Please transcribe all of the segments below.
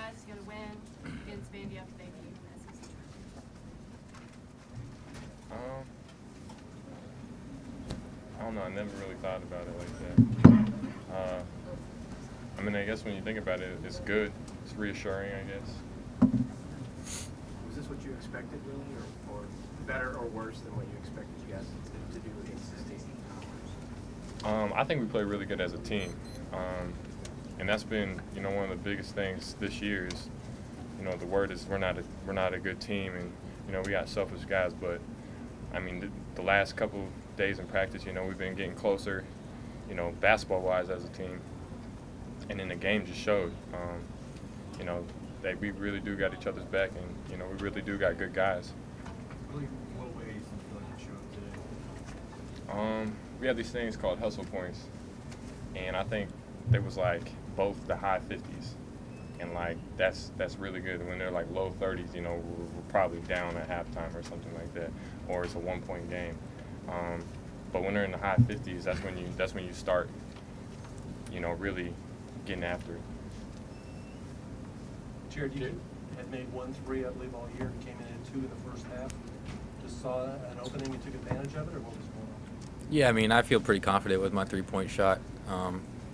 guys to get a win against Vandy after they beat you in the SEC? I don't know. I never really thought about it like that. I mean, I guess when you think about it, it's good. It's reassuring, I guess. Was this what you expected, really, or better or worse than what you expected you guys to do against this team? I think we play really good as a team, and that's been, one of the biggest things this year is, the word is we're not a good team, and we got selfish guys, but I mean the last couple days in practice, we've been getting closer, basketball-wise as a team, and then the game just showed, that we really do got each other's back, and we really do got good guys. Really, what ways do you feel like you showed today? We have these things called hustle points, and I think there was like both the high 50s, and like that's really good. When they're like low 30s, we're probably down at halftime or something like that, or it's a 1-point game. But when they're in the high 50s, that's when you start, really getting after it. Jarrod, you had made 1 3, I believe, all year, and came in at 2 in the first half. Just saw an opening and took advantage of it, or what was going on? Yeah, I mean, I feel pretty confident with my 3-point shot. I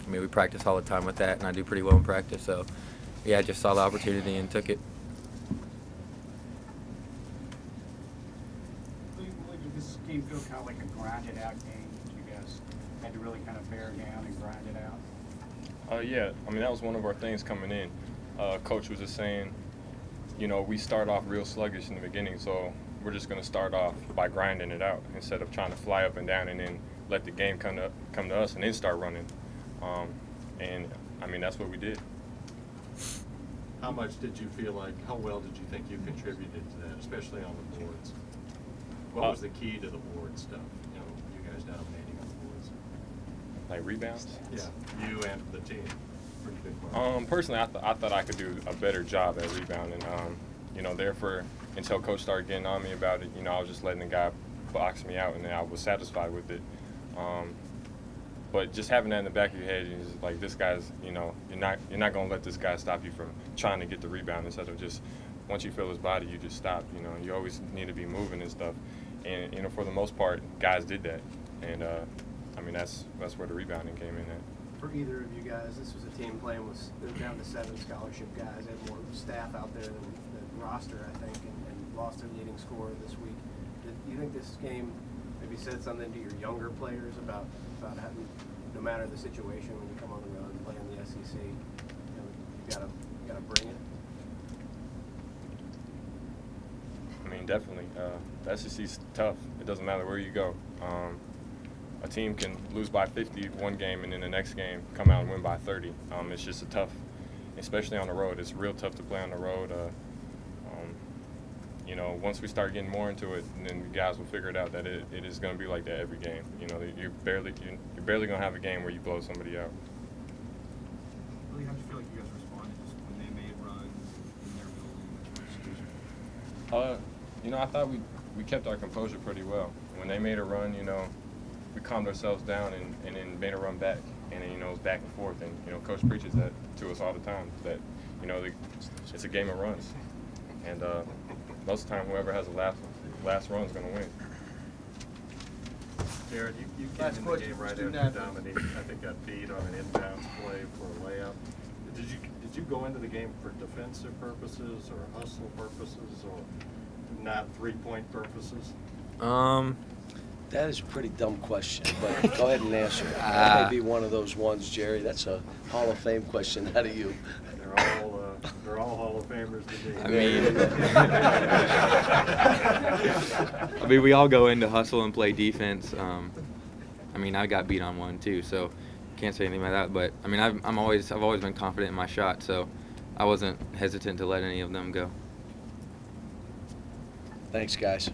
mean, we practice all the time with that, and I do pretty well in practice. So, yeah, I just saw the opportunity and took it. Did this game feel kind of like a grinded-out game? You guys had to really kind of bear down and grind it out? Yeah, I mean, that was one of our things coming in. Coach was just saying, we start off real sluggish in the beginning, so we're just going to start off by grinding it out instead of trying to fly up and down and then let the game come to us and then start running. And, I mean, that's what we did. How much did you feel like, how well did you think you contributed to that, especially on the boards? What was the key to the board stuff, you guys dominating on the boards? Like rebounds? Yeah, you and the team. Pretty big part. Personally, I thought I could do a better job at rebounding. Therefore, until Coach started getting on me about it, I was just letting the guy box me out, and I was satisfied with it. But just having that in the back of your head, is like, this guy's, you're not going to let this guy stop you from trying to get the rebound instead of just, once you feel his body, you just stop. You always need to be moving and stuff. And, for the most part, guys did that. And, I mean, that's where the rebounding came in at. For either of you guys, this was a team playing with, they're down to 7 scholarship guys. They had more staff out there than the roster, I think, and lost their leading scorer this week. Do you think this game maybe said something to your younger players about having, no matter the situation, when you come on the road and play in the SEC, you gotta bring it? I mean, definitely. The SEC's tough. It doesn't matter where you go. A team can lose by 50 one game and then the next game come out and win by 30. It's just a tough, especially on the road. It's real tough to play on the road. Once we start getting more into it, then the guys will figure it out that it is going to be like that every game. You're barely going to have a game where you blow somebody out. Really, how did you feel like you guys responded just when they made runs in their building? I thought we kept our composure pretty well. When they made a run, we calmed ourselves down and then made a run back. And then, it was back and forth. And, Coach preaches that to us all the time, that, it's a game of runs. And most of the time, whoever has the last run is going to win. Jarrod, you came in the game right after Dominique, I think, got beat on an inbounds play for a layup. Did you go into the game for defensive purposes or hustle purposes or not 3-point purposes? That is a pretty dumb question, but go ahead and answer it. That may be one of those ones, Jerry. That's a Hall of Fame question out of you. They're all Hall of Famers to me. I mean, we all go into hustle and play defense. I mean, I got beat on one too, so can't say anything about that. But I mean, I've always been confident in my shot, so I wasn't hesitant to let any of them go. Thanks, guys.